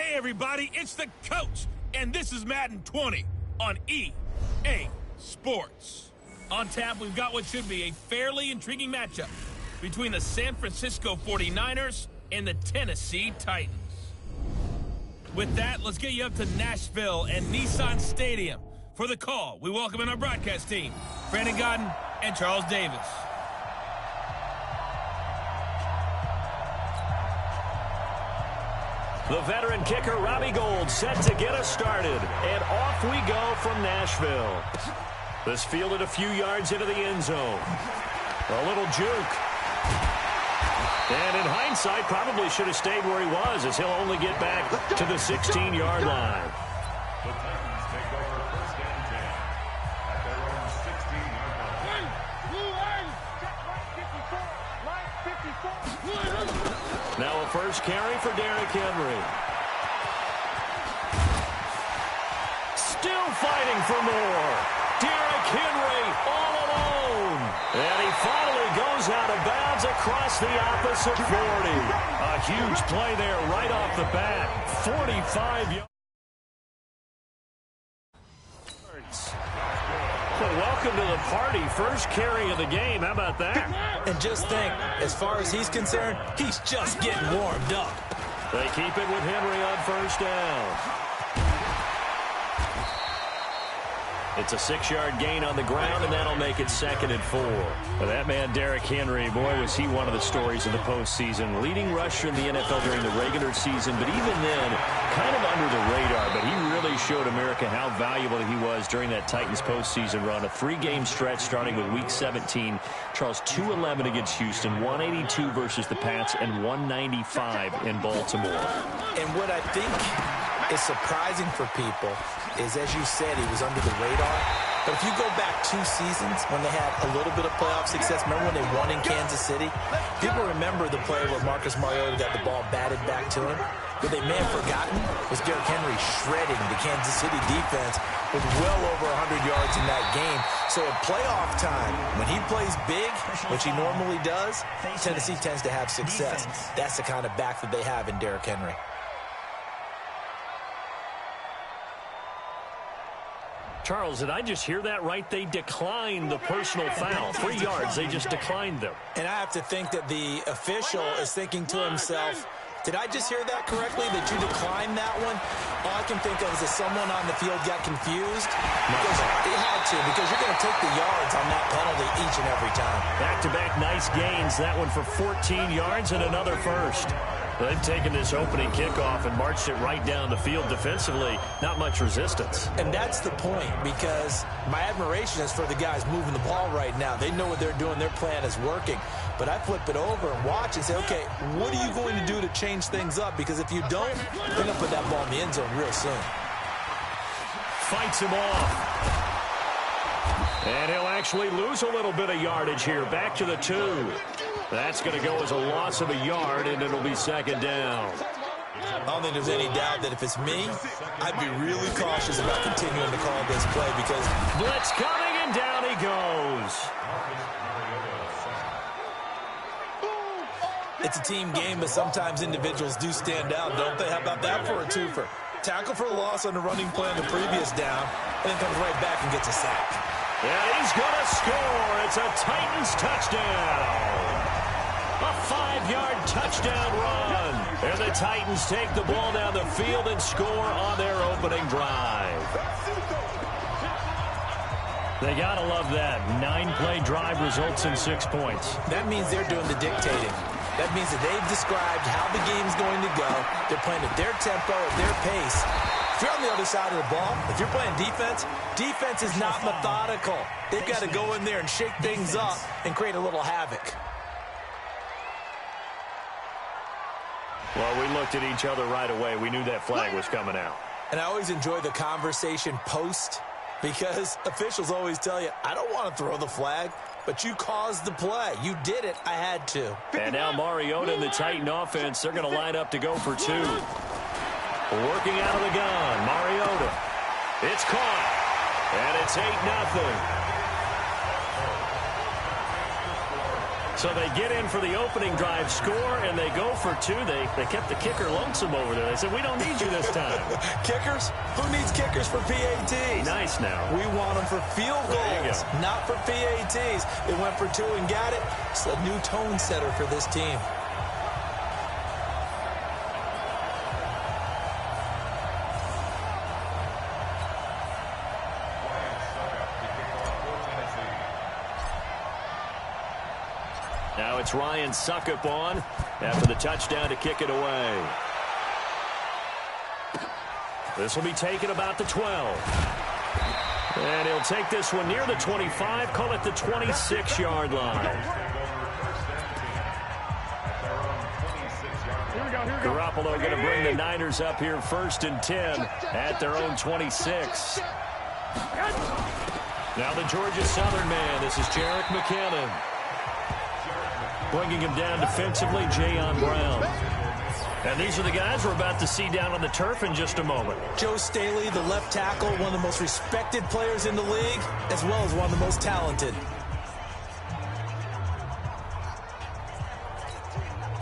Hey everybody, it's the coach, and this is Madden 20 on EA Sports. On tap, we've got what should be a fairly intriguing matchup between the San Francisco 49ers and the Tennessee Titans. With that, let's get you up to Nashville and Nissan Stadium. For the call, we welcome in our broadcast team, Brandon Godden and Charles Davis. The veteran kicker, Robbie Gould, set to get us started. And off we go from Nashville. This fielded a few yards into the end zone. A little juke. And in hindsight, probably should have stayed where he was, as he'll only get back to the 16-yard line. The Titans take over first and 10 at their own 16-yard line. Now a first carry for Derrick Henry. Still fighting for more. Derrick Henry all alone. And he finally goes out of bounds across the opposite 40. A huge play there right off the bat. 45 yards. Well, welcome to the party. First carry of the game. How about that? And just think, as far as he's concerned, he's just getting warmed up. They keep it with Henry on first down. It's a 6-yard gain on the ground, and that'll make it 2nd and 4. Well, that man, Derrick Henry, boy, was he one of the stories of the postseason. Leading rusher in the NFL during the regular season, but even then, kind of under the radar. But he really showed America how valuable he was during that Titans postseason run. A 3-game stretch starting with Week 17. Charles, 211 against Houston, 182 versus the Pats, and 195 in Baltimore. And what I think is surprising for people is, as you said, he was under the radar. But if you go back 2 seasons when they had a little bit of playoff success, remember when they won in Kansas City? People remember the play where Marcus Mariota got the ball batted back to him. What they may have forgotten was Derrick Henry shredding the Kansas City defense with well over 100 yards in that game. So at playoff time, when he plays big, which he normally does, Tennessee tends to have success. That's the kind of back that they have in Derrick Henry. Charles, did I just hear that right? They declined the personal foul. 3 yards, they just declined them. And I have to think that the official is thinking to himself, did I just hear that correctly, that you declined that one? All I can think of is that someone on the field got confused. Because it had to, because you're going to take the yards on that penalty each and every time. Back-to-back nice gains. That one for 14 yards and another first. They've taken this opening kickoff and marched it right down the field defensively. Not much resistance. And that's the point, because my admiration is for the guys moving the ball right now. They know what they're doing. Their plan is working. But I flip it over and watch and say, okay, what are you going to do to change things up? Because if you don't, they're going to put that ball in the end zone real soon. Fights him off. And he'll actually lose a little bit of yardage here. Back to the 2. That's going to go as a loss of a yard, and it'll be 2nd down. I don't think there's any doubt that if it's me, I'd be really cautious about continuing to call this play, because blitz coming, and down he goes. It's a team game, but sometimes individuals do stand out, don't they? How about that for a twofer? Tackle for a loss on the running play on the previous down, and then comes right back and gets a sack. And he's going to score. It's a Titans touchdown. A 5-yard touchdown run. And the Titans take the ball down the field and score on their opening drive. They got to love that. 9-play drive results in 6 points. That means they're doing the dictating. That means that they've described how the game's going to go. They're playing at their tempo, at their pace. If you're on the other side of the ball, if you're playing defense, defense is not methodical. They've got to go in there and shake things up and create a little havoc. Well, we looked at each other right away. We knew that flag was coming out. And I always enjoy the conversation post, because officials always tell you, I don't want to throw the flag, but you caused the play. You did it. I had to. And now Mariota and the Titan offense, they're going to line up to go for 2. Working out of the gun, Mariota. It's caught, and it's 8-0. So they get in for the opening drive, score, and they go for two. They kept the kicker lonesome over there. They said, we don't need you this time. Kickers? Who needs kickers for PATs? Nice now. We want them for field goals, not for PATs. They went for two and got it. It's a new tone setter for this team. Now it's Ryan Suckup on after the touchdown to kick it away. This will be taken about the 12. And he'll take this one near the 25, call it the 26-yard line. Garoppolo going to bring the Niners up here 1st and 10 at their own 26. Now the Georgia Southern man. This is Jerick McKinnon. Bringing him down defensively, Jayon Brown. And these are the guys we're about to see down on the turf in just a moment. Joe Staley, the left tackle, one of the most respected players in the league, as well as one of the most talented.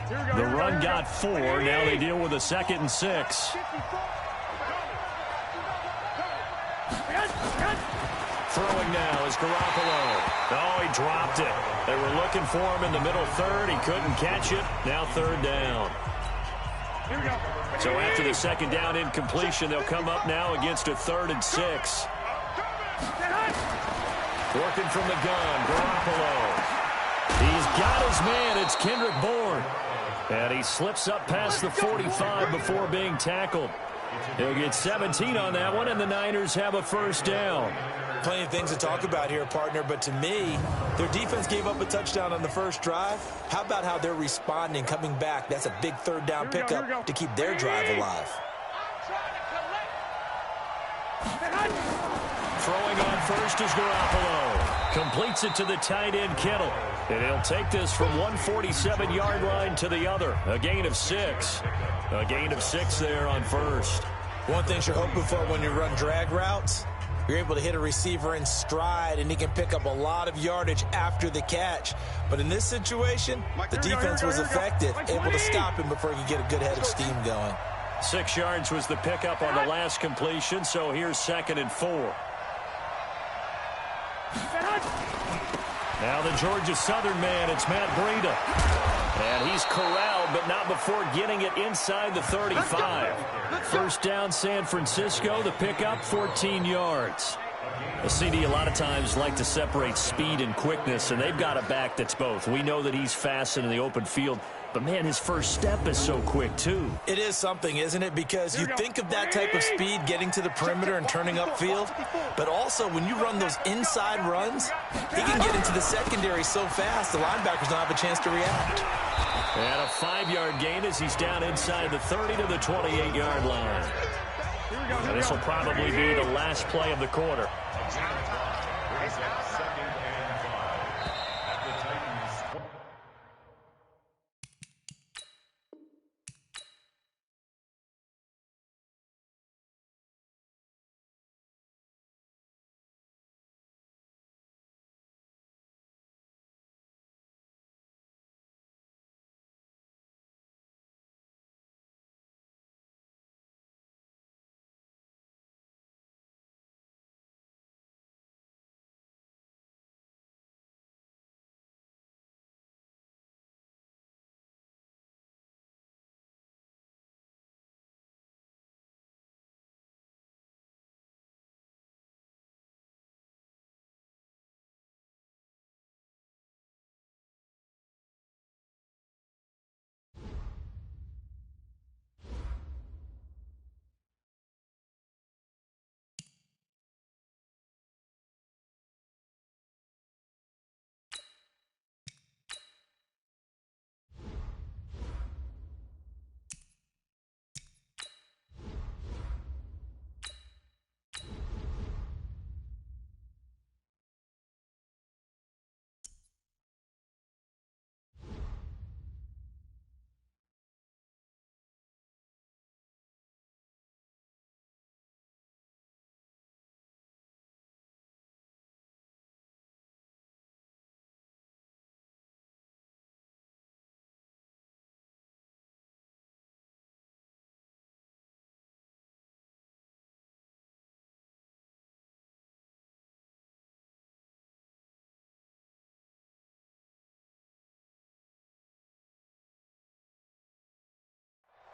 The run got 4. Now they deal with a 2nd and 6. Throwing now is Garoppolo. Oh, he dropped it. They were looking for him in the middle third. He couldn't catch it. Now 3rd down. So after the 2nd down incompletion, they'll come up now against a 3rd and 6. Working from the gun, Garoppolo. He's got his man. It's Kendrick Bourne. And he slips up past the 45 before being tackled. He'll get 17 on that one, and the Niners have a 1st down. Plenty of things to talk about here, partner, but to me, their defense gave up a touchdown on the first drive. How about how they're responding, coming back? That's a big 3rd down pickup to keep their drive alive. Throwing on first is Garoppolo. Completes it to the tight end, Kittle. And he'll take this from 147-yard line to the other. A gain of 6. A gain of 6 there on 1st. One thing you're hoping for when you run drag routes, you're able to hit a receiver in stride, and he can pick up a lot of yardage after the catch. But in this situation, the defense was effective, able to stop him before he could get a good head of steam going. 6 yards was the pickup on the last completion, so here's 2nd and 4. Now the Georgia Southern man, it's Matt Breida. And he's corralled, but not before getting it inside the 35. 1st down, San Francisco. The pickup, 14 yards. The CD a lot of times like to separate speed and quickness, and they've got a back that's both. We know that he's fast in the open field, but, man, his first step is so quick, too. It is something, isn't it? Because you think of that type of speed getting to the perimeter and turning upfield, but also when you run those inside runs, he can get into the secondary so fast the linebackers don't have a chance to react. And a 5-yard gain as he's down inside the 30 to the 28-yard line. And this will probably be the last play of the quarter.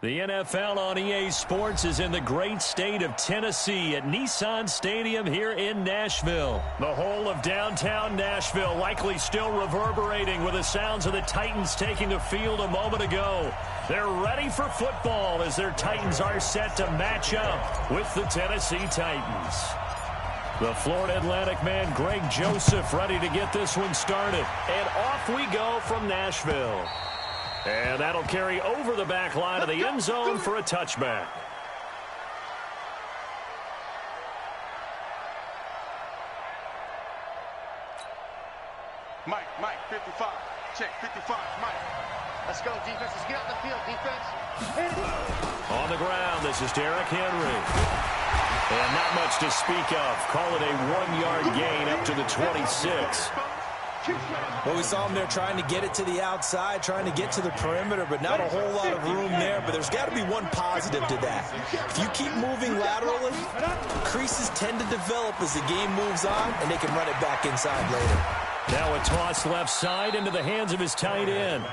The NFL on EA Sports is in the great state of Tennessee at Nissan Stadium here in Nashville. The whole of downtown Nashville likely still reverberating with the sounds of the Titans taking the field a moment ago. They're ready for football as their Titans are set to match up with the Tennessee Titans. The Florida Atlantic man Greg Joseph ready to get this one started. And off we go from Nashville. And that'll carry over the back line of the end zone for a touchback. Mike, 55. Check, 55, Mike. Let's go, defense. Let's get on the field, defense. On the ground, this is Derrick Henry. And not much to speak of. Call it a 1-yard gain up to the 26. Well, we saw him there trying to get it to the outside, trying to get to the perimeter, but not a whole lot of room there. But there's got to be one positive to that. If you keep moving laterally, creases tend to develop as the game moves on, and they can run it back inside later. Now a toss left side into the hands of his tight end.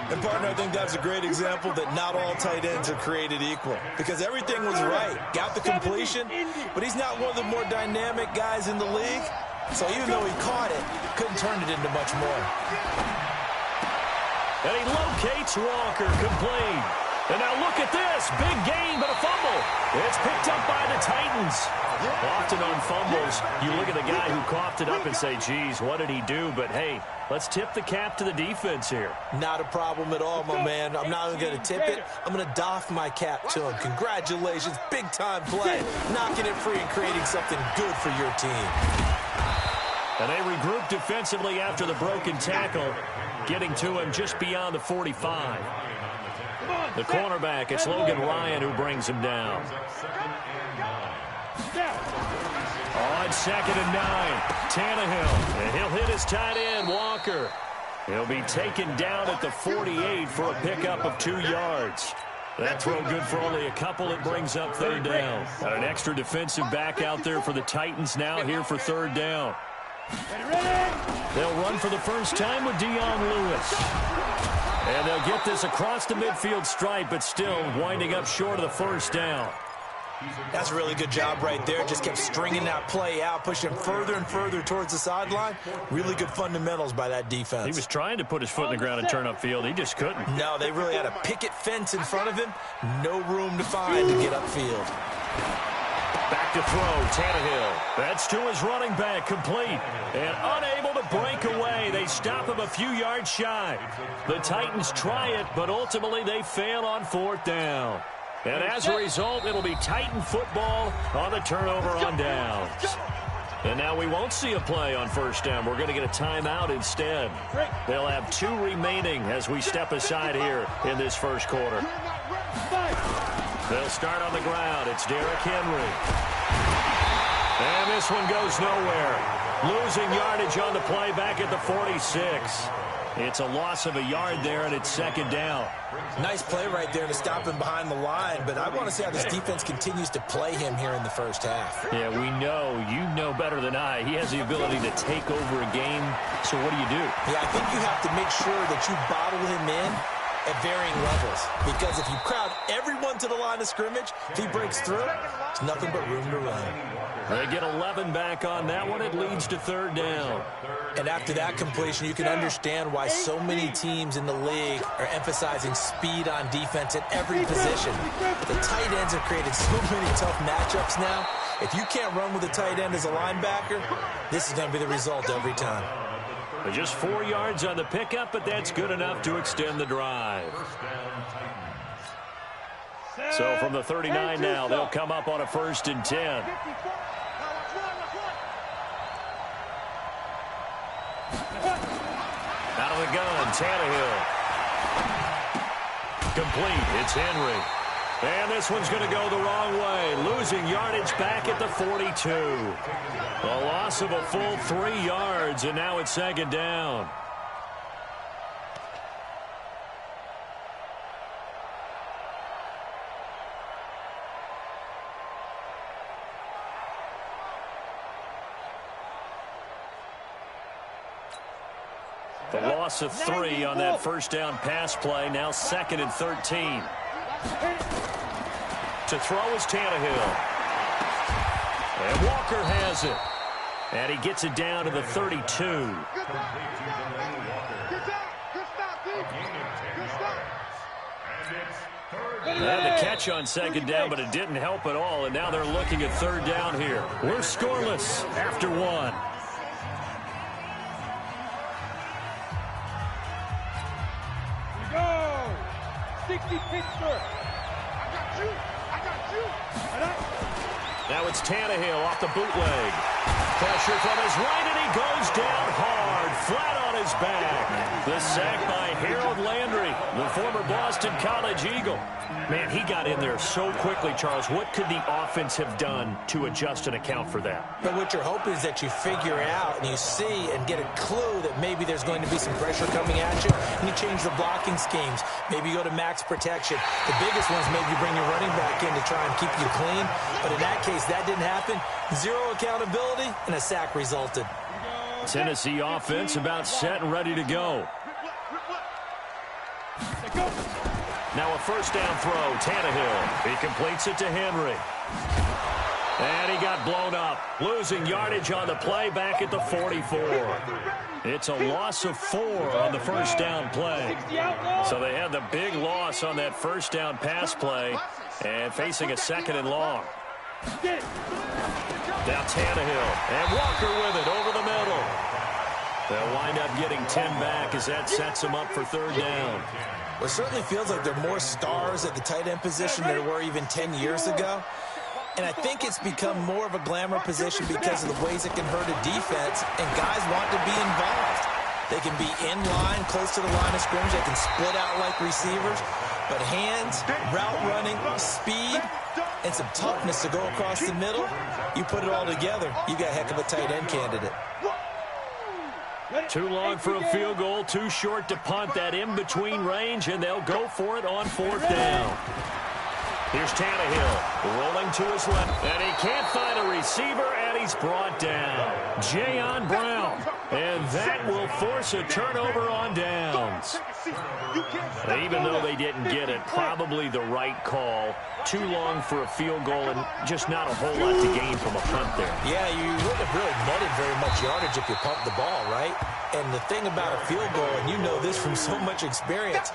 And, partner, I think that's a great example that not all tight ends are created equal, because everything was right. Got the completion, but he's not one of the more dynamic guys in the league. So even though he caught it, couldn't turn it into much more. And he locates Walker, complete. And now look at this. Big gain, but a fumble. It's picked up by the Titans. Often on fumbles, you look at the guy who coughed it up and say, geez, what did he do? But, hey, let's tip the cap to the defense here. Not a problem at all, my man. I'm not even going to tip it. I'm going to doff my cap to him. Congratulations. Big-time play. Knocking it free and creating something good for your team. And they regroup defensively after the broken tackle, getting to him just beyond the 45. The cornerback, it's Logan Ryan who brings him down. On 2nd and 9, Tannehill. And he'll hit his tight end, Walker. He'll be taken down at the 48 for a pickup of 2 yards. That throw good for only a couple. It brings up 3rd down. An extra defensive back out there for the Titans now here for 3rd down. They'll run for the first time with Dion Lewis. And they'll get this across the midfield stripe, but still winding up short of the 1st down. That's a really good job right there. Just kept stringing that play out, pushing further and further towards the sideline. Really good fundamentals by that defense. He was trying to put his foot in the ground and turn upfield. He just couldn't. No, they really had a picket fence in front of him. No room to find to get upfield. Back to throw, Tannehill. That's to his running back, complete. And unable to break away. They stop him a few yards shy. The Titans try it, but ultimately they fail on 4th down. And as a result, it'll be Titan football on the turnover on downs. And now we won't see a play on 1st down. We're going to get a timeout instead. They'll have 2 remaining as we step aside here in this 1st quarter. They'll start on the ground. It's Derrick Henry. And this one goes nowhere. Losing yardage on the play back at the 46. It's a loss of a yard there, and it's 2nd down. Nice play right there to stop him behind the line, but I want to see how this defense continues to play him here in the 1st half. Yeah, we know. You know better than I. He has the ability to take over a game, so what do you do? Yeah, I think you have to make sure that you bottle him in at varying levels, because if you crowd everyone to the line of scrimmage, if he breaks through, it's nothing but room to run. They get 11 back on that one. It leads to 3rd down. And after that completion, you can understand why so many teams in the league are emphasizing speed on defense at every position. The tight ends have created so many tough matchups now. If you can't run with a tight end as a linebacker, this is going to be the result every time. Just 4 yards on the pickup, but that's good enough to extend the drive. So from the 39 now, they'll come up on a 1st and 10. Out of the gun, Tannehill. Complete, it's Henry. And this one's going to go the wrong way. Losing yardage back at the 42. A loss of a full 3 yards, and now it's 2nd down. The loss of 3 on that first down pass play. Now 2nd and 13. To throw is Tannehill. And Walker has it. And he gets it down to the 32. And the catch on 2nd down, but it didn't help at all. And now they're looking at 3rd down here. We're scoreless after 1. Go! 60 Pittsburgh. I got you. Now it's Tannehill off the bootleg. Pressure from his right, and he goes down hard, flat on his back. The sack by Harold Landry, the former Boston College Eagle. Man, he got in there so quickly, Charles. What could the offense have done to adjust and account for that? But what you're hoping is that you figure out and you see and get a clue that maybe there's going to be some pressure coming at you, and you change the blocking schemes. Maybe you go to max protection. The biggest ones, maybe you bring your running back in to try and keep you clean. But in that case, that didn't happen. 0 accountability, and a sack resulted. Tennessee offense about set and ready to go. Now a first down throw, Tannehill. He completes it to Henry. And he got blown up. Losing yardage on the play back at the 44. It's a loss of 4 on the first down play. So they had the big loss on that first down pass play and facing a 2nd and long. Now Tannehill and Walker with it over the middle. They'll wind up getting 10 back as that sets them up for 3rd down. Well, it certainly feels like there are more stars at the tight end position than there were even 10 years ago. And I think it's become more of a glamour position because of the ways it can hurt a defense, and guys want to be involved. They can be in line, close to the line of scrimmage. They can split out like receivers. But hands, route running, speed, and some toughness to go across the middle, you put it all together, you got a heck of a tight end candidate. Too long for a field goal, too short to punt. That in-between range, and they'll go for it on 4th down. Here's Tannehill rolling to his left, and he can't find a receiver, and he's brought down. Jayon Brown, and that will force a turnover on downs. Even though they didn't get it, probably the right call. Too long for a field goal and just not a whole lot to gain from a punt there. Yeah, you wouldn't have really netted very much yardage if you pumped the ball, right? And the thing about a field goal, and you know this from so much experience,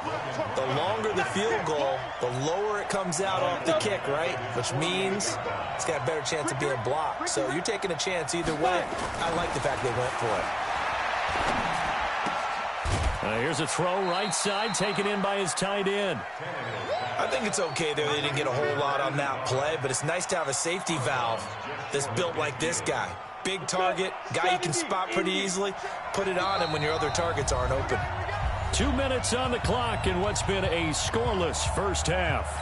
the longer the field goal, the lower it comes out off the kick, right? Which means it's got a better chance of being blocked. So you're taking a chance either way. I like the fact they went for it. Here's a throw right side, taken in by his tight end. I think it's okay there. They didn't get a whole lot on that play, but it's nice to have a safety valve that's built like this guy. Big target, guy you can spot pretty easily. Put it on him when your other targets aren't open. 2 minutes on the clock in what's been a scoreless first half.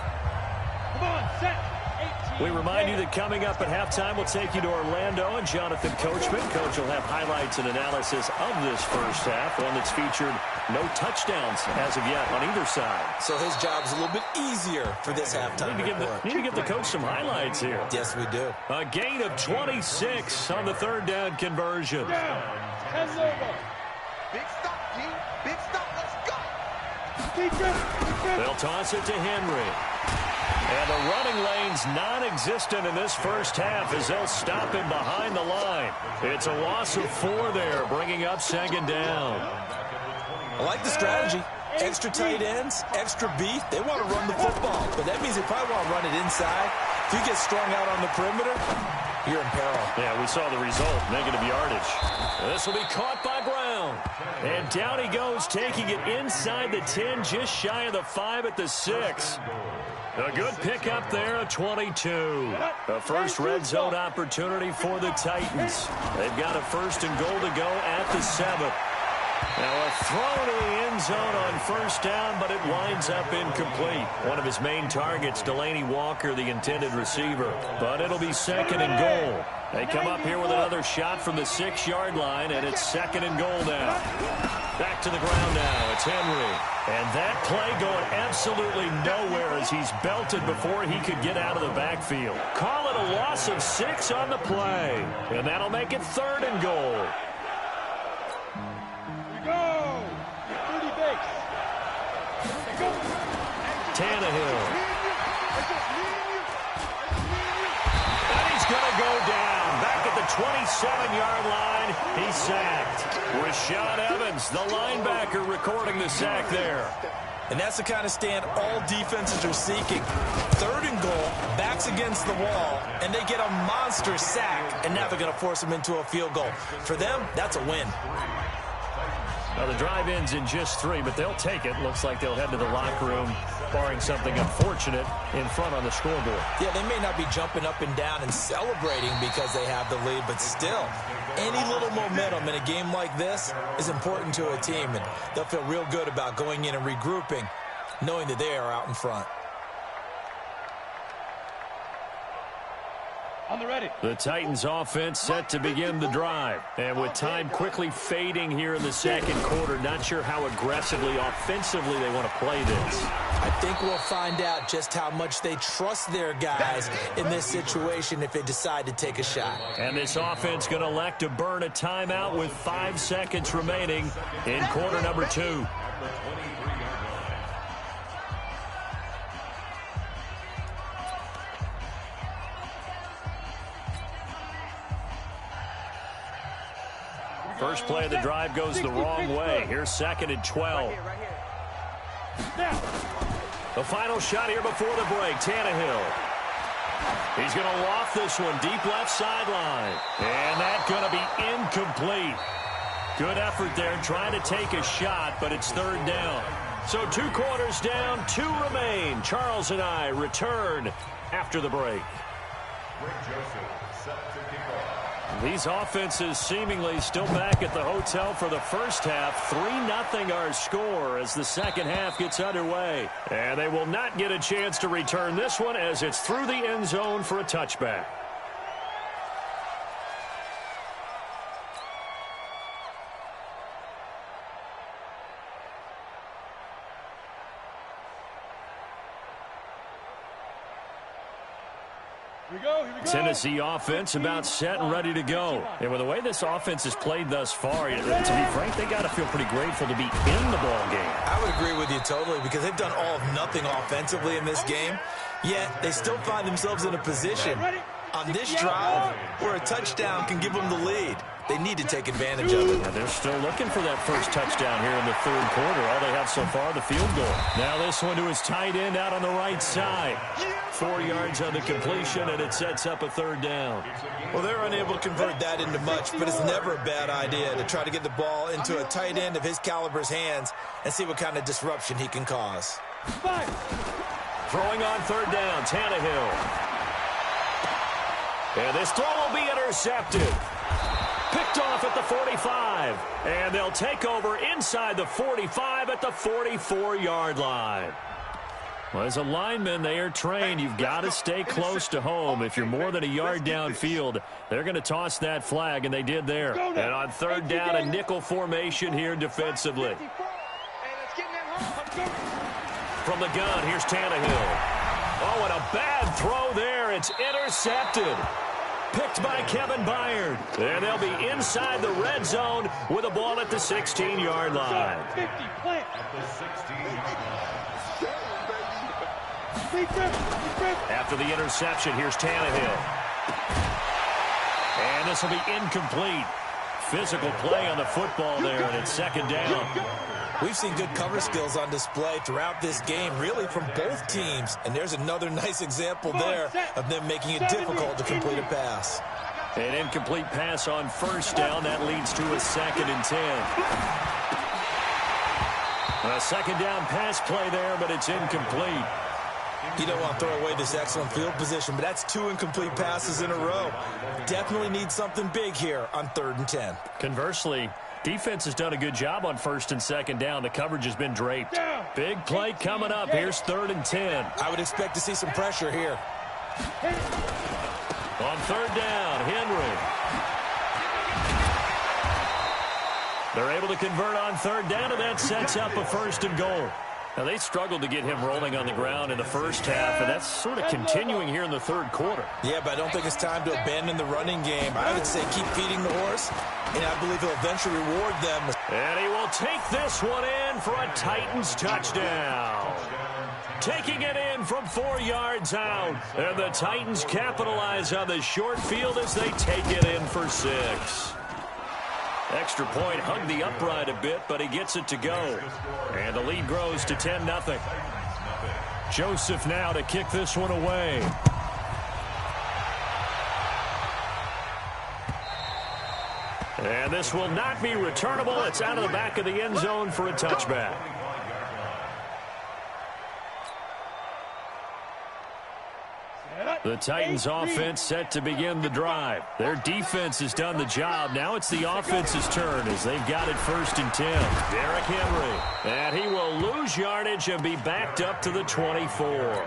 Come on, set. We remind you that coming up at halftime, we'll take you to Orlando and Jonathan Coachman. Coach will have highlights and analysis of this first half, one that's featured no touchdowns as of yet on either side. So his job's a little bit easier for this halftime. Need to give the coach some highlights here. Yes, we do. A gain of 26 on the 3rd down conversion. Big stop, G. Big stop. Let's go. They'll toss it to Henry. And the running lane's non-existent in this first half as they'll stop him behind the line. It's a loss of 4 there, bringing up 2nd down. I like the strategy. Extra tight ends, extra beef. They want to run the football, but that means they probably want to run it inside. If you get strung out on the perimeter, you're in peril. Yeah, we saw the result, negative yardage. This will be caught by Brown. And down he goes, taking it inside the 10, just shy of the 5 at the 6. A good pickup there, a 22. The first red zone opportunity for the Titans. They've got a 1st and goal to go at the 7. Now a throw to the end zone on 1st down, but it winds up incomplete. One of his main targets, Delaney Walker, the intended receiver. But it'll be 2nd and goal. They come up here with another shot from the 6-yard line, and it's 2nd and goal now. Back to the ground now. It's Henry. And that play going absolutely nowhere as he's belted before he could get out of the backfield. Call it a loss of 6 on the play. And that'll make it 3rd and goal. Go. Tannehill. And he's going to go down. Back at the 27-yard line, he's sacked. Rashad Evans, the linebacker, recording the sack there. And that's the kind of stand all defenses are seeking. 3rd and goal, backs against the wall, and they get a monster sack, and now they're going to force them into a field goal. For them, that's a win. Now, the drive ends in just 3, but they'll take it. Looks like they'll head to the locker room, barring something unfortunate, in front on the scoreboard. Yeah, they may not be jumping up and down and celebrating because they have the lead, but still, any little momentum in a game like this is important to a team, and they'll feel real good about going in and regrouping, knowing that they are out in front. On the ready. The Titans offense set to begin the drive. And with time quickly fading here in the second quarter, not sure how aggressively, offensively they want to play this. I think we'll find out just how much they trust their guys in this situation if they decide to take a shot. And this offense going to elect to burn a timeout with 5 seconds remaining in quarter number 2. First play of the drive goes the wrong way. Here's 2nd and 12. The final shot here before the break. Tannehill. He's going to loft this one deep left sideline. And that's going to be incomplete. Good effort there trying to take a shot, but it's 3rd down. So 2 quarters down, 2 remain. Charles and I return after the break. These offenses seemingly still back at the hotel for the first half. 3-0 our score as the second half gets underway. And they will not get a chance to return this one as it's through the end zone for a touchback. Here we go. Tennessee offense about set and ready to go. And with the way this offense has played thus far, to be frank, they got to feel pretty grateful to be in the ball game. I would agree with you totally because they've done all of nothing offensively in this game, yet they still find themselves in a position on this drive where a touchdown can give them the lead. They need to take advantage of it. And they're still looking for that first touchdown here in the 3rd quarter. All they have so far, the field goal. Now this one to his tight end out on the right side. 4 yards on the completion, and it sets up a 3rd down. Well, they're unable to convert that into much, but it's never a bad idea to try to get the ball into a tight end of his caliber's hands and see what kind of disruption he can cause. Throwing on 3rd down, Tannehill. And this throw will be intercepted. Picked off at the 45. And they'll take over inside the 45 at the 44-yard line. Well, as a lineman, they are trained. You've got to stay close to home. If you're more than a yard downfield, they're going to toss that flag, and they did there. And on 3rd down, a nickel formation here defensively. From the gun, here's Tannehill. Oh, and a bad throw there. It's intercepted. Picked by Kevin Byard. And they'll be inside the red zone with a ball at the 16-yard line. After the interception, here's Tannehill. And this will be incomplete. Physical play on the football there, and it's 2nd down. We've seen good cover skills on display throughout this game, really from both teams. And there's another nice example there of them making it difficult to complete a pass. An incomplete pass on 1st down. That leads to a 2nd and 10. A 2nd down pass play there, but it's incomplete. You don't want to throw away this excellent field position, but that's 2 incomplete passes in a row. Definitely need something big here on 3rd and 10. Conversely, defense has done a good job on 1st and 2nd down. The coverage has been draped. Big play coming up. Here's 3rd and 10. I would expect to see some pressure here. On 3rd down, Henry. They're able to convert on 3rd down, and that sets up a 1st and goal. Now, they struggled to get him rolling on the ground in the first half, and that's sort of continuing here in the 3rd quarter. Yeah, but I don't think it's time to abandon the running game. I would say keep feeding the horse, and I believe he'll eventually reward them. And he will take this one in for a Titans touchdown. taking it in from 4 yards out. And the Titans capitalize on the short field as they take it in for 6. Extra point hugged the upright a bit, but he gets it to go. And the lead grows to 10-0. Joseph now to kick this one away. And this will not be returnable. It's out of the back of the end zone for a touchback. The Titans offense set to begin the drive. Their defense has done the job. Now it's the offense's turn as they've got it 1st and 10. Derrick Henry. And he will lose yardage and be backed up to the 24.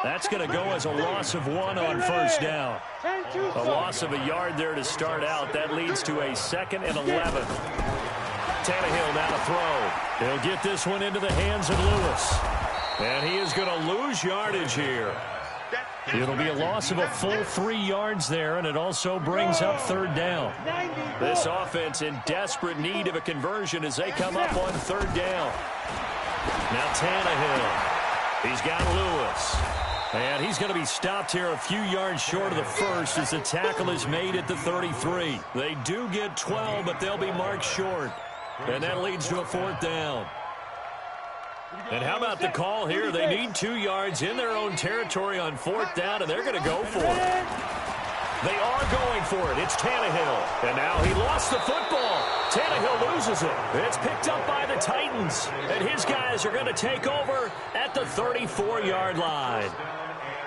That's going to go as a loss of 1 on 1st down. A loss of a yard there to start out. That leads to a 2nd and 11. Tannehill now to throw. He'll get this one into the hands of Lewis. And he is going to lose yardage here. It'll be a loss of a full 3 yards there, and it also brings up 3rd down. This offense in desperate need of a conversion as they come up on 3rd down. Now Tannehill. He's got Lewis. And he's going to be stopped here a few yards short of the 1st as the tackle is made at the 33. They do get 12, but they'll be marked short. And that leads to a 4th down. And how about the call here? They need 2 yards in their own territory on 4th down, and they're going to go for it. They are going for it. It's Tannehill. And now he lost the football. Tannehill loses it. It's picked up by the Titans. And his guys are going to take over at the 34-yard line.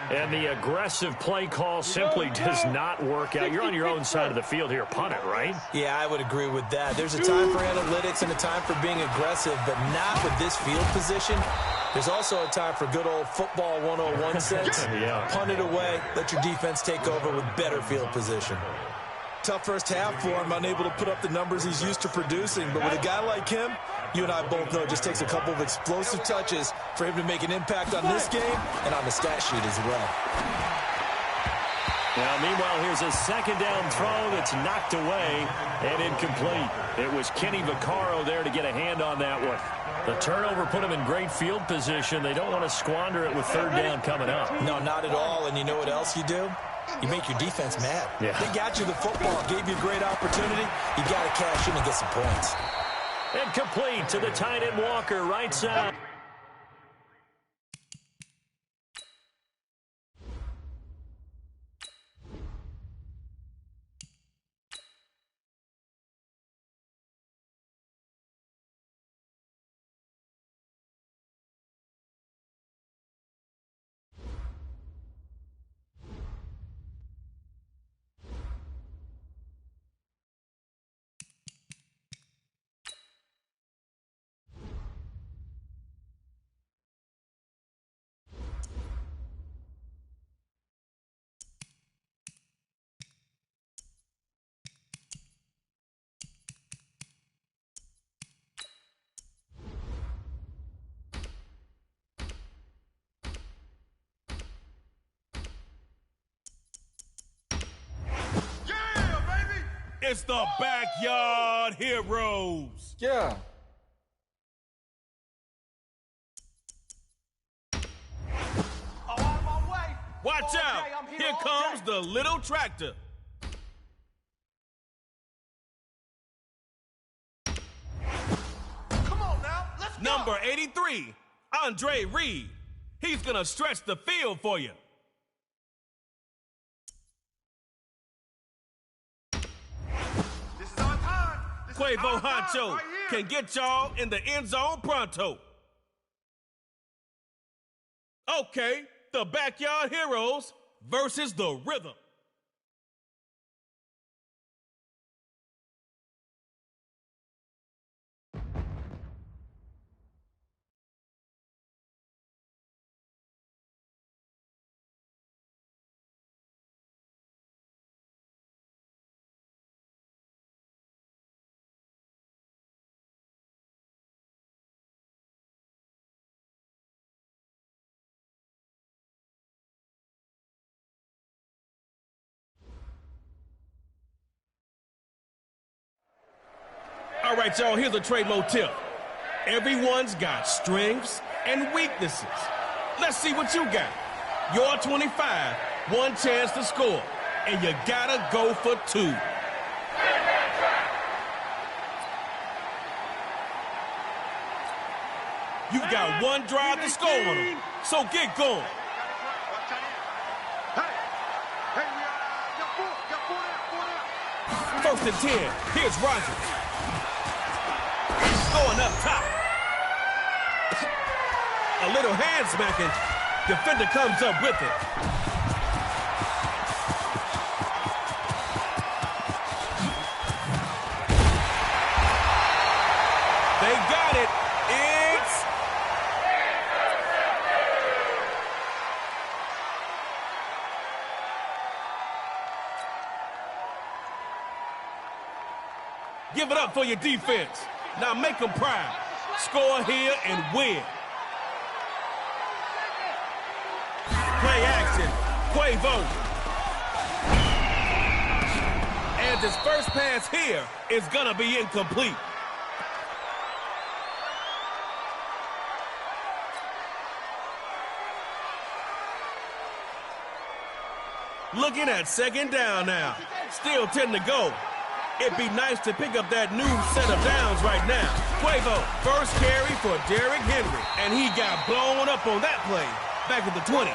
And the aggressive play call simply does not work out. You're on your own side of the field here. Punt it, right? Yeah, I would agree with that. There's a time for analytics and a time for being aggressive, but not with this field position. There's also a time for good old football 101 sense. Yeah. Punt it away. Let your defense take over with better field position. Tough first half for him, unable to put up the numbers he's used to producing. But with a guy like him, you and I both know it just takes a couple of explosive touches for him to make an impact on this game and on the stat sheet as well. Now, meanwhile, here's a 2nd down throw that's knocked away and incomplete. It was Kenny Vaccaro there to get a hand on that one. The turnover put them in great field position. They don't want to squander it with 3rd down coming up. No, not at all. And you know what else you do? You make your defense mad. Yeah. They got you the football, gave you a great opportunity. You got to cash in and get some points. And complete to the tight end Walker, right side. It's the Backyard Heroes. Yeah. Oh, out of my way. Watch All out. day, I'm Here all comes day. the little tractor. Come on now, let's go. Number 83, Andre Reed. He's going to stretch the field for you. This is our time. This is Quavo our time Honcho right here. can get y'all in the end zone pronto. Okay, the Backyard Heroes versus the Rhythm. All right, y'all, here's a trade motif. Everyone's got strengths and weaknesses. Let's see what you got. You're 25, one chance to score, and you gotta go for two. You've got one drive to score on them, so get going. First and 10, here's Rogers. Going up top. A little hand smacking. Defender comes up with it. They got it. It's... Give it up for your defense. Now make them proud. Score here and win. Play action. Quavo. And his first pass here is going to be incomplete. Looking at second down now. Still 10 to go. It'd be nice to pick up that new set of downs right now. Quavo, first carry for Derrick Henry. And he got blown up on that play back at the 20.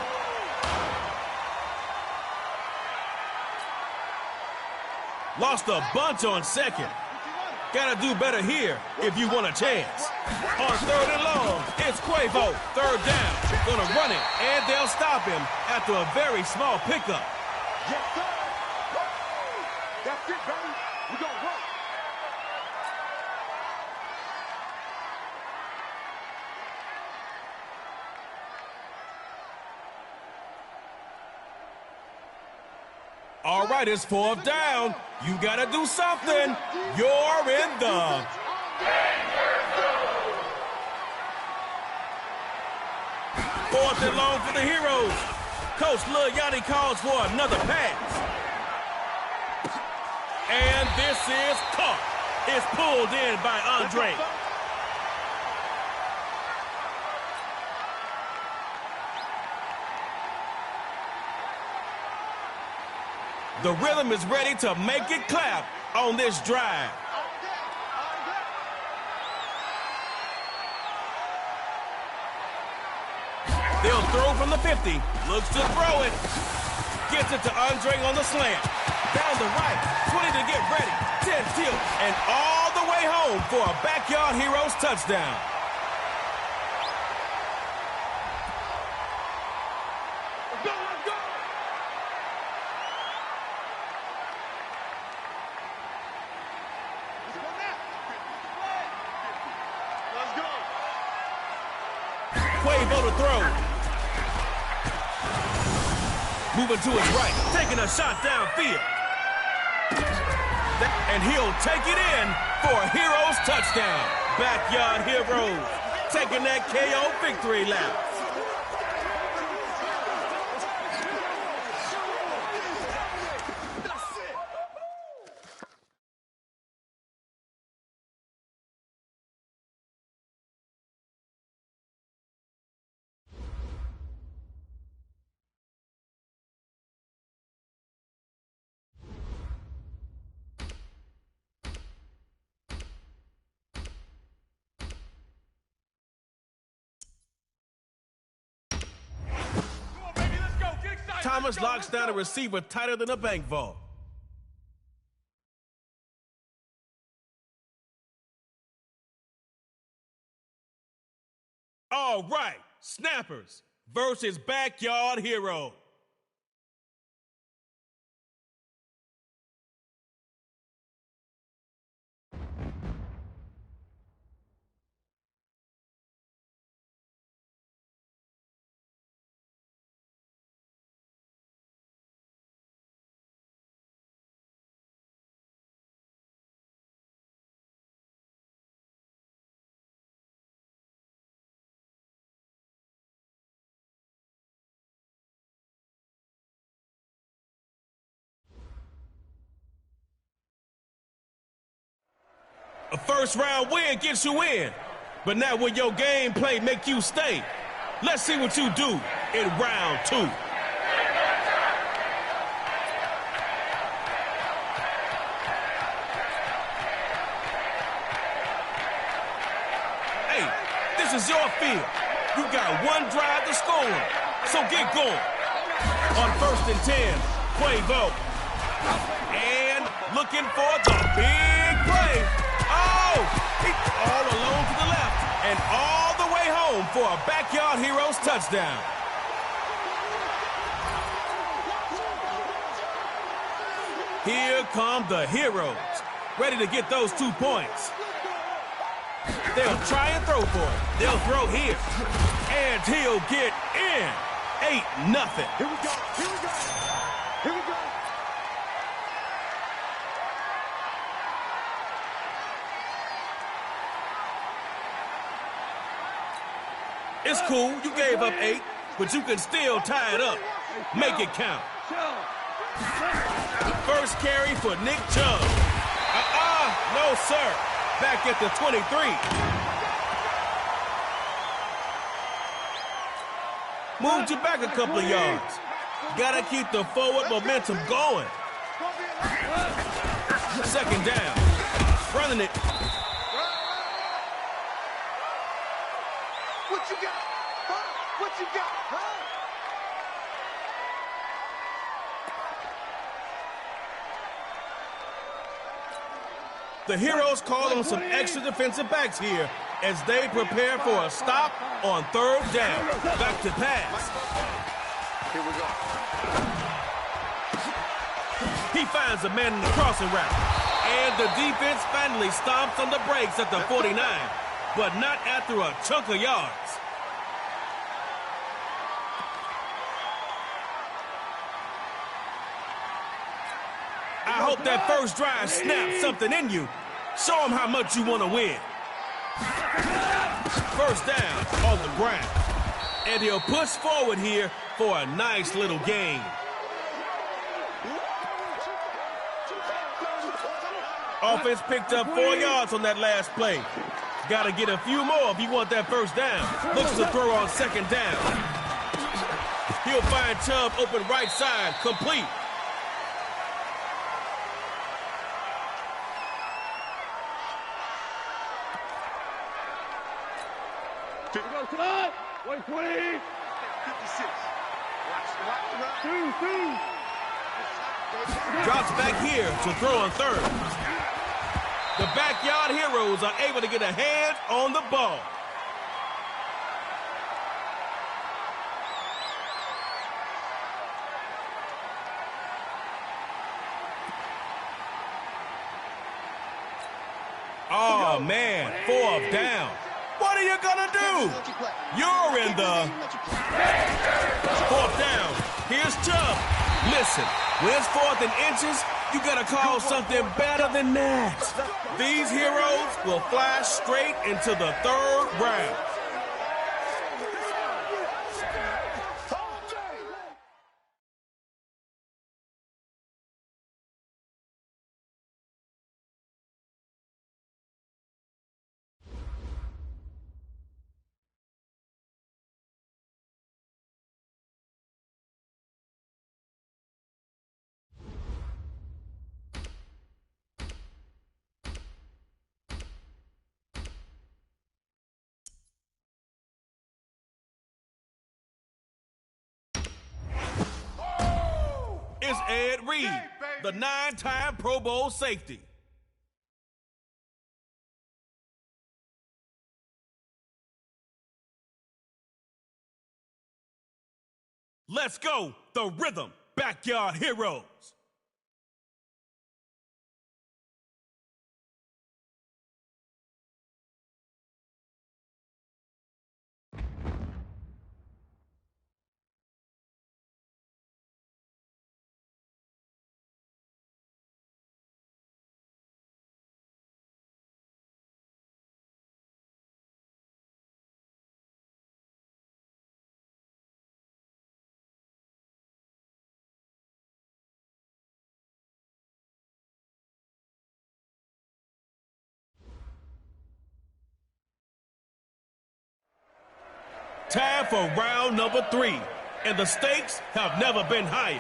Lost a bunch on second. Gotta do better here if you want a chance. On third and long, it's Quavo. Third down. Gonna run it, and they'll stop him after a very small pickup. Yes, sir. That's it, baby. We gonna work. All right, it's fourth down. You gotta do something. You're in the... Fourth and long for the Heroes. Coach Lil Yachty calls for another pass. And this is caught. It's pulled in by Andre. The rhythm is ready to make it clap on this drive. They'll throw from the 50. Looks to throw it. Gets it to Andre on the slant. Down the right. 20 to get ready. 10 tilt. And all the way home for a Backyard Heroes touchdown. Let's go, let's go. Let's go. Quavo to throw. Moving to his right, taking a shot downfield. And he'll take it in for a Heroes touchdown. Backyard Heroes taking that KO victory lap. Thomas locks down a receiver tighter than a bank vault. All right, Snappers versus Backyard Hero. A first-round win gets you in. But now will your gameplay make you stay? Let's see what you do in round 2. Hey, this is your field. You got one drive to score, so get going. On 1st and 10, Quavo. And looking for the big play. Oh, he's all alone to the left and all the way home for a Backyard Heroes touchdown. Here come the Heroes, ready to get those 2 points. They'll try and throw for it. They'll throw here. And he'll get in. 8-0. Here we go. Here we go. Here we go. It's cool. You gave up 8, but you can still tie it up. Make it count. First carry for Nick Chubb. No, sir. Back at the 23. Moved you back a couple of yards. Gotta keep the forward momentum going. 2nd down. Running it. What you got? Huh? What you got? Huh? The Heroes call on some extra defensive backs here as they prepare for a stop on 3rd down. Back to pass. Here we go. He finds a man in the crossing route. And the defense finally stomps on the brakes at the 49, but not after a chunk of yards. I hope that first drive snaps something in you. Show them how much you want to win. 1st down on the ground. And he'll push forward here for a nice little gain. Offense picked up 4 yards on that last play. Got to get a few more if you want that 1st down. Looks to throw on 2nd down. He'll find Chubb open right side, complete. Wait, 20. 56. Watch the route. 2. Drops back here to throw on 3rd. The Backyard Heroes are able to get a hand on the ball. Oh, man, 4th down. What are you gonna do? You're in the 4th down. Here's Chubb. Listen, when it's 4th and inches, you gotta call something better than that. These Heroes will fly straight into the 3rd round. Is Ed Reed, the 9-time Pro Bowl safety. Let's go, the Rhythm Backyard Heroes. Time for round number 3, and the stakes have never been higher.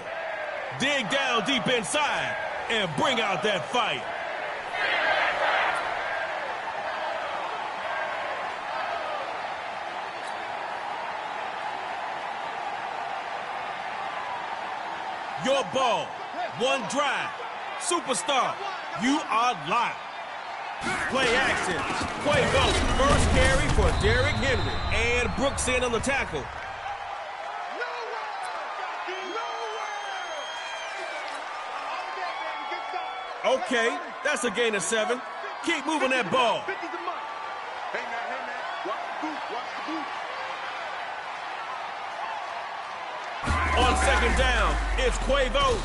Dig down deep inside and bring out that fire. Your ball, one drive. Superstar, you are live. Play action. Quavo, first carry for Derrick Henry. And Brooks in on the tackle. Okay, that's a gain of 7. Keep moving that ball. Hey, man, watch the boot, watch the boot. On second down, it's Quavo.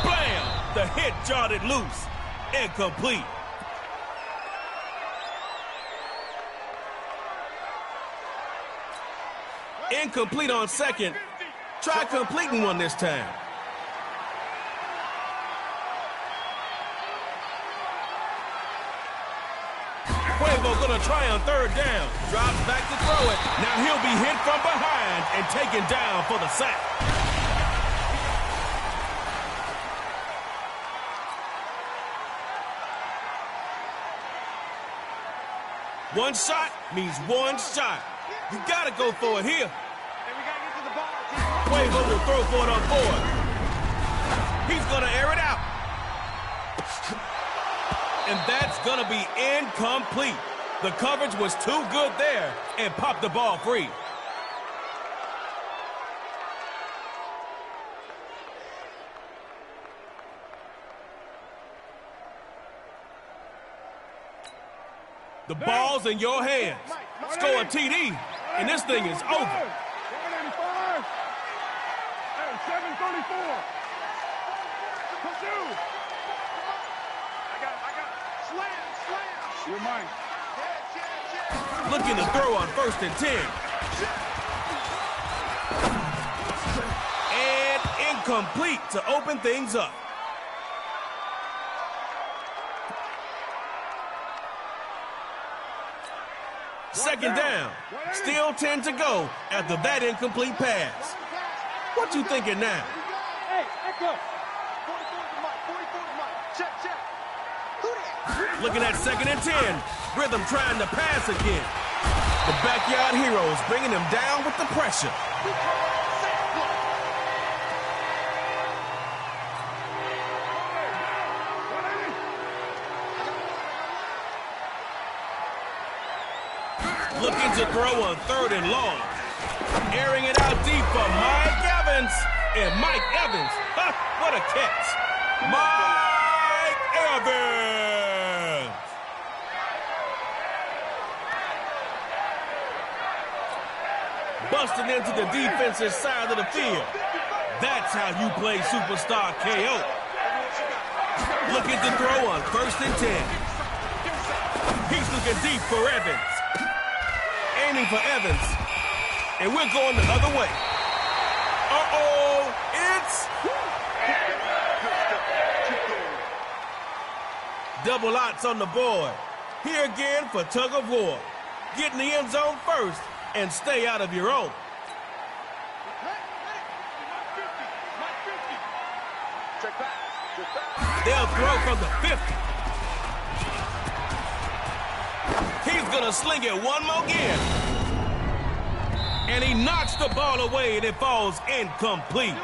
Blam! The hit jarred it loose. Incomplete. Incomplete on second. Try completing one this time. Quavo gonna try on third down. Drops back to throw it. Now he'll be hit from behind and taken down for the sack. One shot means one shot. You gotta go for it here. Quavo will throw for it on 4th. He's gonna air it out. And that's gonna be incomplete. The coverage was too good there and popped the ball free. The ball's in your hands. Score a TD, and this thing is over. 185. Hey, 734. Pursue. I got slam. You're mine. Looking to throw on 1st and 10. And incomplete to open things up. Second down. Still 10 to go after that incomplete pass. What you thinking now? Hey, echo. 44 to Mike. Check. Looking at 2nd and 10. Rhythm trying to pass again. The backyard heroes bringing him down with the pressure. Looking to throw on 3rd and long. Airing it out deep for Mike Evans. And Mike Evans, what a catch. Mike Evans. Busting into the defensive side of the field. That's how you play superstar KO. Looking to throw on 1st and 10. He's looking deep for Evans. Aiming for Evans. And we're going the other way. Uh-oh, it's double outs on the board. Here again for tug of war. Get in the end zone first and stay out of your own. They'll throw from the 50. He's gonna sling it one more again. And he knocks the ball away and it falls incomplete.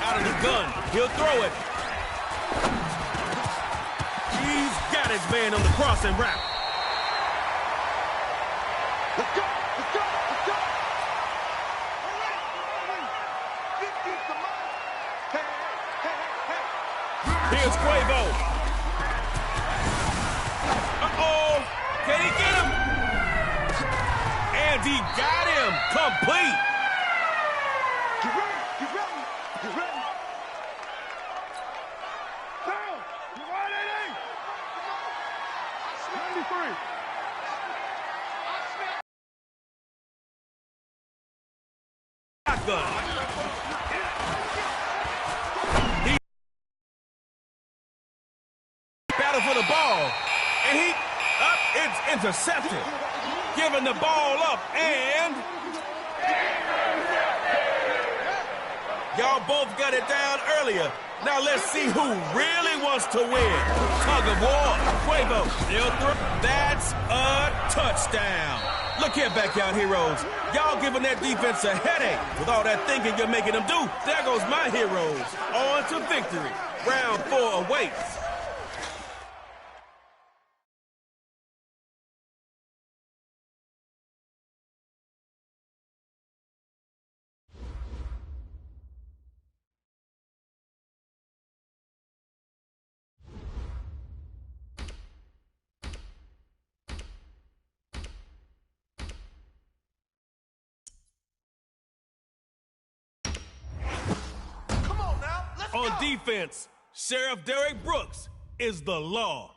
Out of the gun, he'll throw it. He's got his man on the crossing route. Let's go. Here's Quavo. Uh-oh. Can he get him? And he got him. Complete. Get ready. Down. You ready? 93. shotgun. He battle for the ball, and it's intercepted. Giving the ball up, and y'all both got it down earlier. Now let's see who really wants to win. Tug of war. Quavo. That's a touchdown. Look here, backyard heroes. Y'all giving that defense a headache. With all that thinking you're making them do, there goes my heroes. On to victory. Round 4 awaits. On defense, Sheriff Derek Brooks is the law.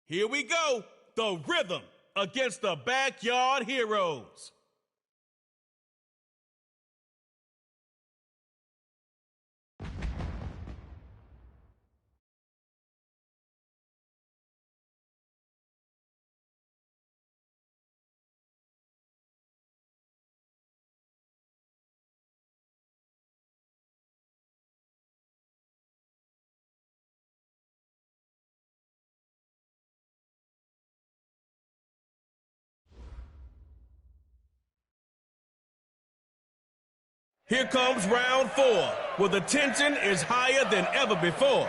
Here we go, the rhythm against the backyard heroes. Here comes round 4, where the tension is higher than ever before.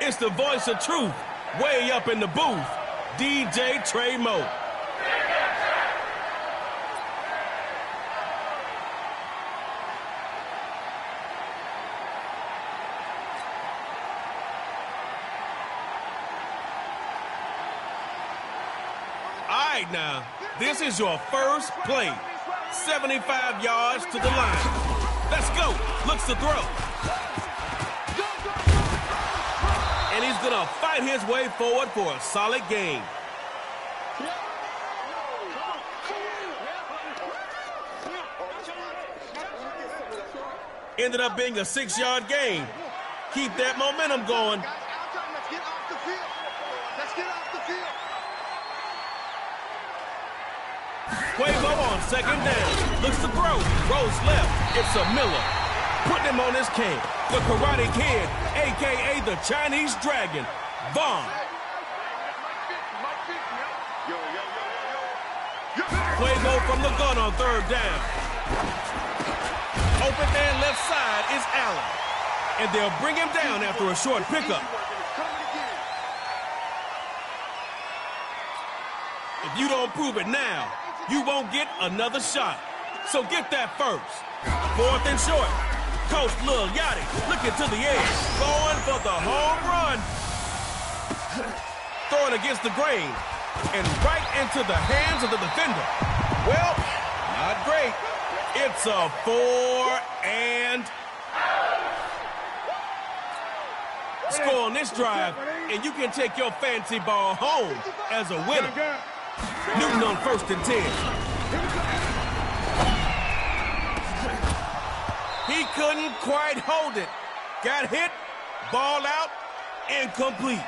It's the voice of truth, way up in the booth, DJ Trey Mo. All right now, this is your first play. 75 yards to the line. Let's go. Looks to throw. And he's going to fight his way forward for a solid gain. Ended up being a 6-yard gain. Keep that momentum going. Let's get off the field. Let's get off the field. Quavo on second down. Looks to throw. Rolls left. It's a Miller. Putting him on his cane. The Karate Kid, a.k.a. the Chinese Dragon, Vaughn. Quavo from the gun on third down. Open man left side is Allen. And they'll bring him down after a short pickup. If you don't prove it now, you won't get another shot. So get that first. 4th and short. Coach Lil Yachty looking to the edge. Going for the home run. Throwing against the grain. And right into the hands of the defender. Well, not great. It's a 4 and score on this drive, and you can take your fancy ball home as a winner. Newton on 1st and 10. He couldn't quite hold it. Got hit, ball out, incomplete.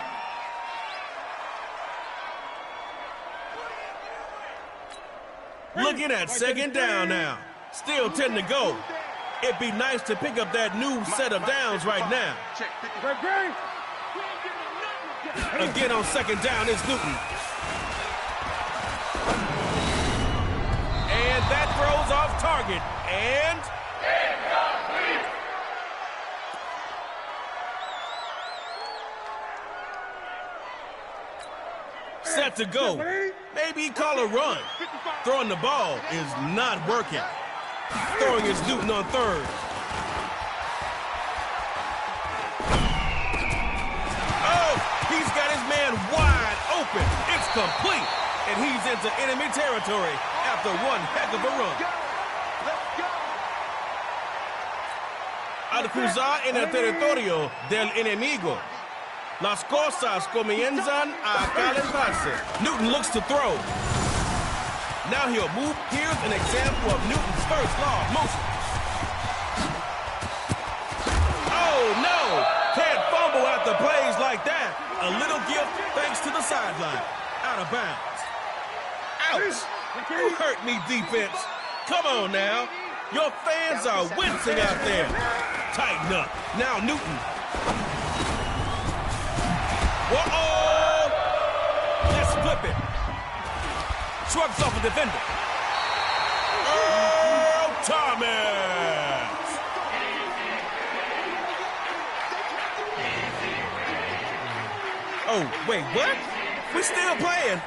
Looking at second down now. Still 10 to go. It'd be nice to pick up that new set of downs right now. Again on second down is Newton. And that throws off target. And set to go. Maybe call a run. Throwing the ball is not working. Throwing is Newton on third. Oh, he's got his man wide open. It's complete. And he's into enemy territory after one heck of a run. al cruzar en el territorio del enemigo. Las cosas comienzan a calentarse. Newton looks to throw. Now he'll move. Here's an example of Newton's first law of motion. Oh, no! Can't fumble after plays like that. A little gift thanks to the sideline. Out of bounds. Ouch! You hurt me, defense. Come on now. Your fans are wincing out there. Tighten up. Now Newton. Whoa! Let's flip it. Shrugs off a defender. Earl Thomas. Oh, wait, what? We still playing.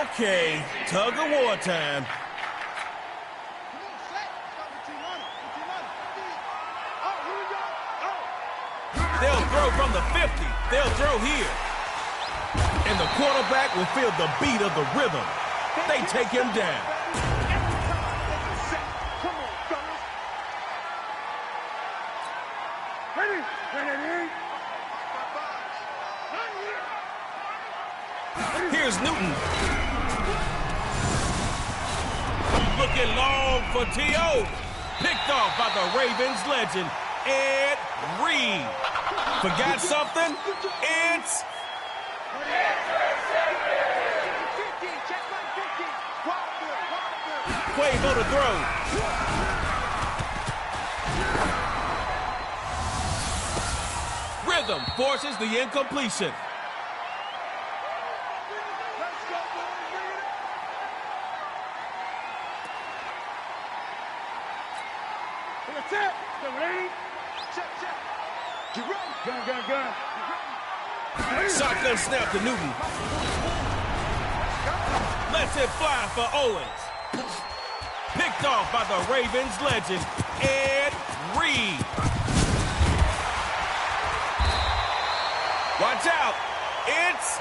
Okay, tug of war time. They'll throw from the 50. They'll throw here. And the quarterback will feel the beat of the rhythm. They take him down. Here's Newton. Looking long for T.O. Picked off by the Ravens legend, Ed Reed. Forgot something? It's... Quavo to throw. Rhythm forces the incompletion. Shotgun snap to Newton. Lets it fly for Owens. Picked off by the Ravens legend, Ed Reed. Watch out. It's...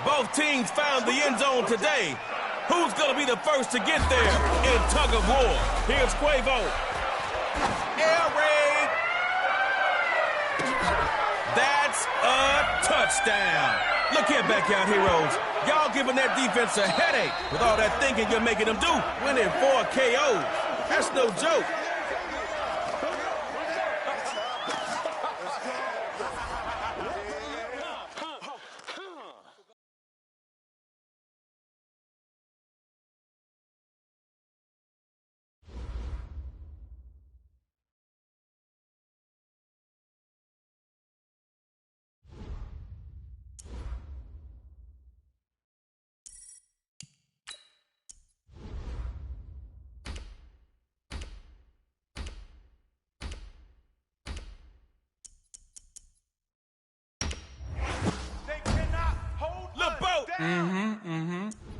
Both teams found the end zone today. Who's going to be the first to get there in tug of war? Here's Quavo. Air raid. That's a touchdown. Look here, backyard heroes. Y'all giving that defense a headache with all that thinking you're making them do. Winning 4 KOs. That's no joke.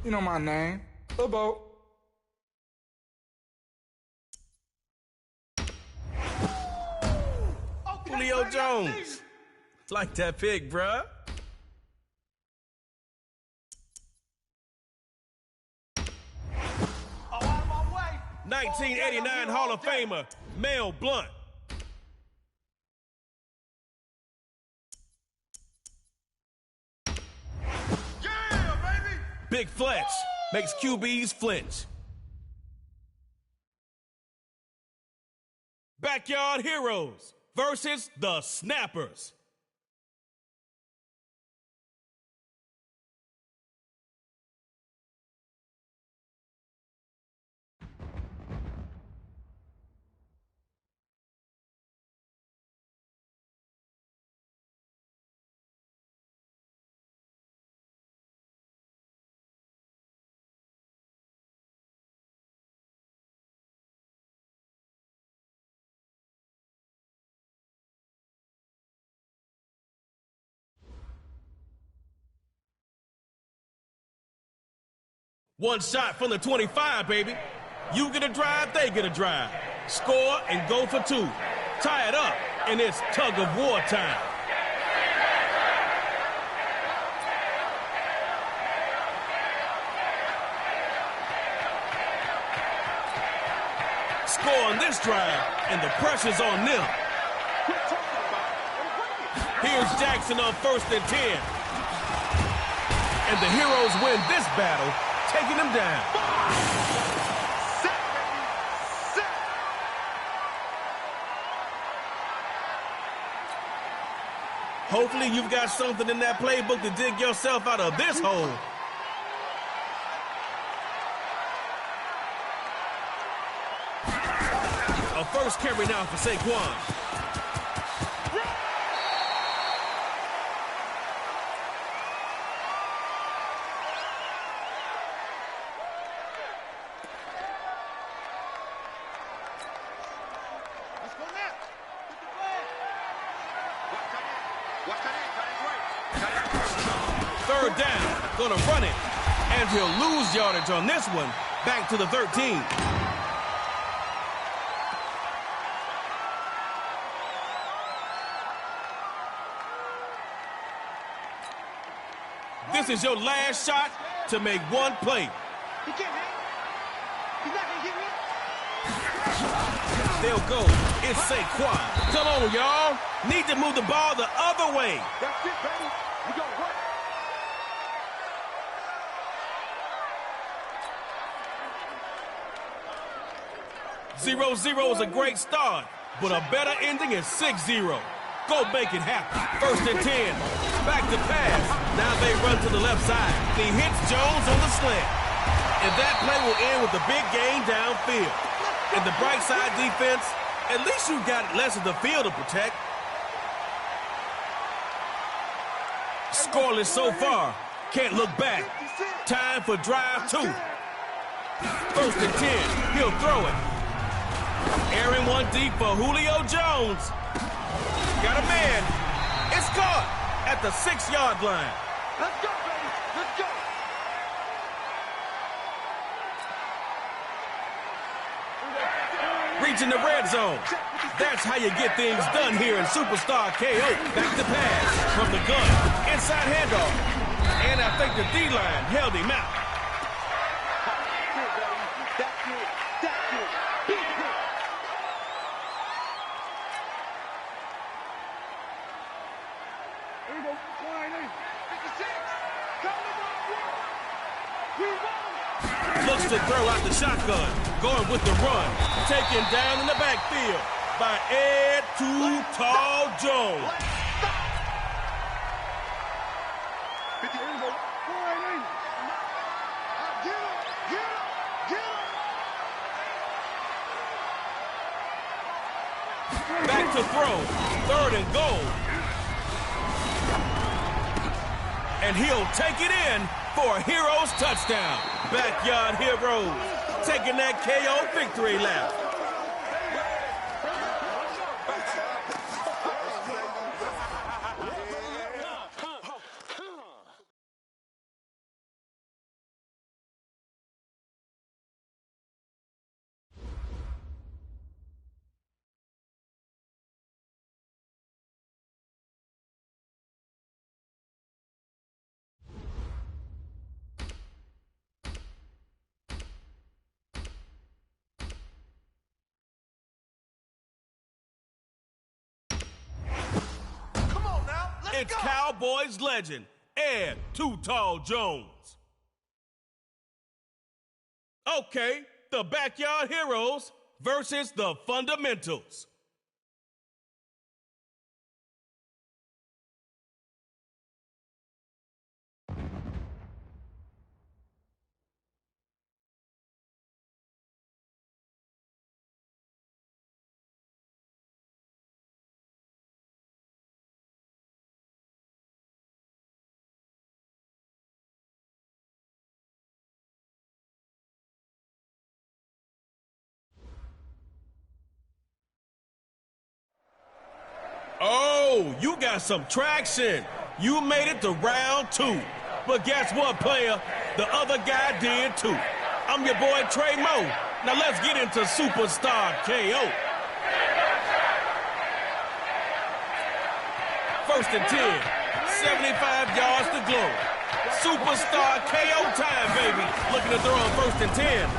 You know my name. Boat. Julio Jones. Like that pick, bruh. Oh, out of my way. 1989 Hall of Famer, Mel Blount. Yeah, baby. Big Fletch makes QBs flinch. Backyard Heroes versus the Snappers. One shot from the 25, baby. You get a drive, they get a drive. Score and go for two. Tie it up, and it's tug of war time. score on this drive, and the pressure's on them. Here's Jackson on 1st and 10. And the Heroes win this battle, taking them down. Hopefully you've got something in that playbook to dig yourself out of this hole. A first carry now for Saquon. Third down, gonna run it, and he'll lose yardage on this one. Back to the 13. This is your last shot to make one play. He can't hang. He's not gonna get me. They'll go. It's Saquon. Come on, y'all. Need to move the ball the other way. That's it, baby. We gonna work. 0-0 is a great start, but a better ending is 6-0. Go make it happen. 1st and 10. Back to pass. Now they run to the left side. He hits Jones on the slant. And that play will end with a big gain downfield. And the bright side defense, at least you got less of the field to protect. Scoreless so far. Can't look back. Time for drive 2. 1st and 10. He'll throw it. Airing one deep for Julio Jones. Got a man. It's caught at the 6-yard line. Let's go, baby. Let's go. Reaching the red zone. That's how you get things done here in Superstar KO. Back to pass from the gun. Inside handoff. And I think the D-line held him out. That's it. That's it. Big hit. Here we go. 56. Come on, we won. Looks to throw out the shotgun. Going with the run. Taken down in the backfield by Ed Too Tall Jones. Back to throw. 3rd and goal. And he'll take it in for a Heroes touchdown. Backyard Heroes taking that KO victory lap. It's Cowboys legend, Ed Too Tall Jones. Okay, the Backyard Heroes versus the Fundamentals. Oh, you got some traction. You made it to round 2. But guess what, player? The other guy did too. I'm your boy, Trey Moe. Now let's get into Superstar KO. 1st and 10. 75 yards to glory. Superstar KO time, baby. Looking to throw on 1st and 10.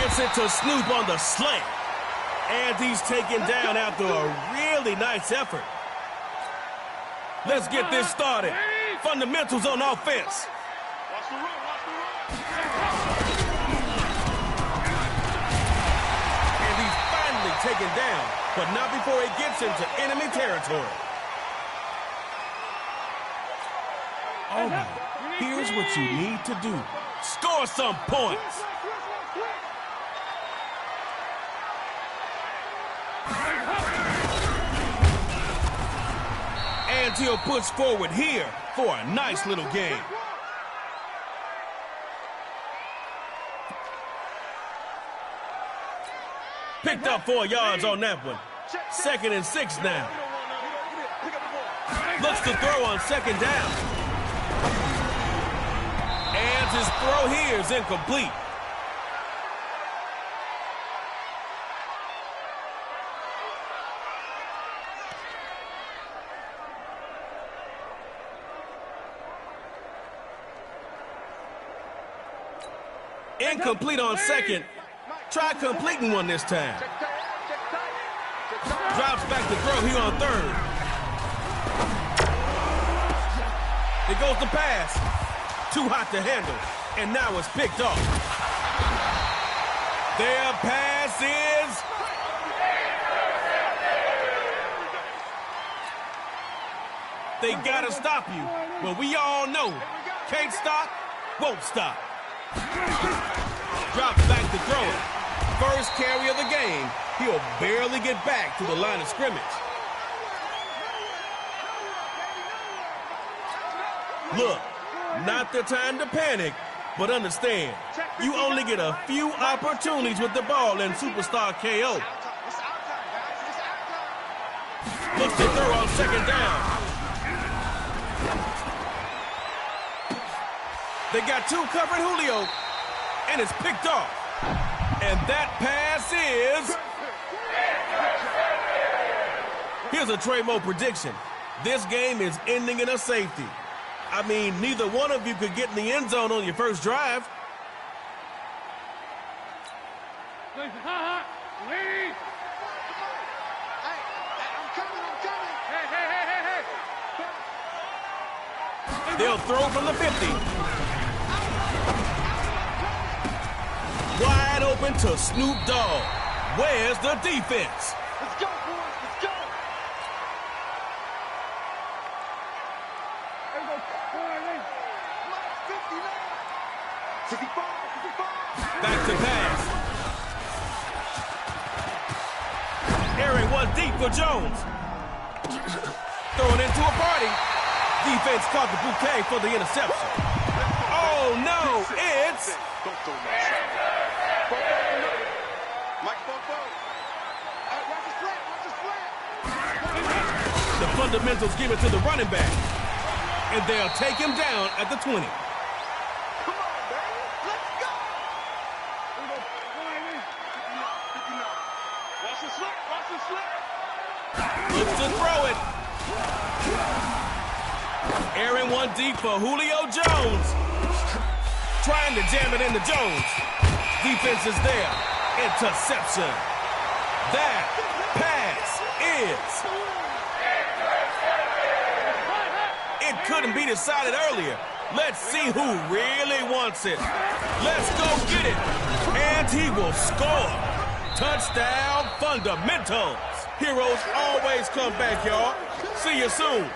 Gets it to Snoop on the slant. And he's taken down after a really nice effort. Let's get this started. Fundamentals on offense. Watch the run, watch the run. And he's finally taken down, but not before he gets into enemy territory. All right, here's what you need to do. Score some points. And he'll push forward here for a nice little game. Picked up 4 yards on that one. 2nd and 6 now. Looks to throw on 2nd down. And his throw here is incomplete. Incomplete on 2nd. Try completing one this time. Drops back to throw here on 3rd. It goes to pass. Too hot to handle. And now it's picked off. Their pass is... They gotta stop you. But we all know, can't stop, won't stop. Drops back to throw it. First carry of the game. He'll barely get back to the line of scrimmage. Look, not the time to panic, but understand, you only get a few opportunities with the ball in Superstar KO. Looks to throw on 2nd down. They got 2 covering Julio, and it's picked off. And that pass is... Here's a Trey Mo prediction. This game is ending in a safety. I mean, neither one of you could get in the end zone on your first drive. They'll throw from the 50. Wide open to Snoop Dogg. Where's the defense? Let's go, boys. Let's go. Back to pass. Airing one deep for Jones. Throwing into a party. Defense caught the bouquet for the interception. Oh, no, it's... Don't throw that. Mike Bobo. Watch the flat. The fundamentals give it to the running back. And they'll take him down at the 20. Come on, baby. Let's go. Watch the slip. Watch the slip. Looks to throw it. Airing one deep for Julio Jones. Trying to jam it into Jones. Defense is there. Interception. That pass is... It couldn't be decided earlier. Let's see who really wants it. Let's go get it. And he will score. Touchdown fundamentals. Heroes always come back, y'all. See you soon.